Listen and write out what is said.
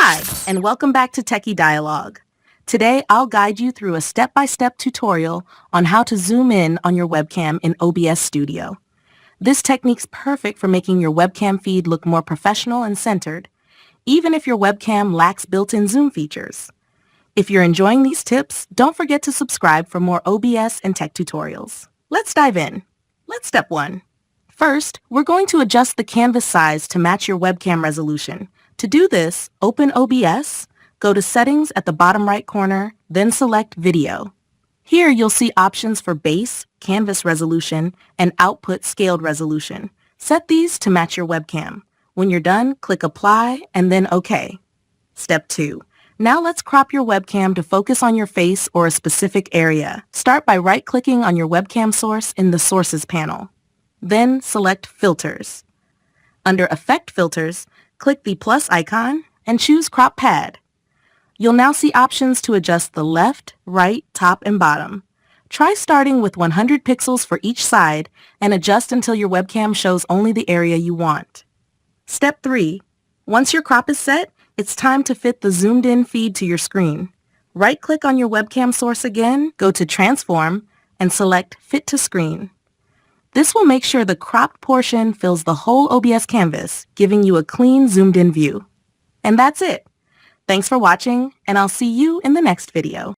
Hi, and welcome back to Techie Dialogue. Today, I'll guide you through a step-by-step tutorial on how to zoom in on your webcam in OBS Studio. This technique's perfect for making your webcam feed look more professional and centered, even if your webcam lacks built-in zoom features. If you're enjoying these tips, don't forget to subscribe for more OBS and tech tutorials. Let's dive in. Let's step 1. First, we're going to adjust the canvas size to match your webcam resolution. To do this, open OBS, go to Settings at the bottom right corner, then select Video. Here you'll see options for Base, Canvas Resolution, and Output Scaled Resolution. Set these to match your webcam. When you're done, click Apply and then OK. Step 2. Now let's crop your webcam to focus on your face or a specific area. Start by right-clicking on your webcam source in the Sources panel. Then select Filters. Under Effect Filters, click the plus icon and choose Crop Pad. You'll now see options to adjust the left, right, top, and bottom. Try starting with 100 pixels for each side and adjust until your webcam shows only the area you want. Step 3. Once your crop is set, it's time to fit the zoomed-in feed to your screen. Right-click on your webcam source again, go to Transform, and select Fit to Screen. This will make sure the cropped portion fills the whole OBS canvas, giving you a clean zoomed-in view. And that's it. Thanks for watching, and I'll see you in the next video.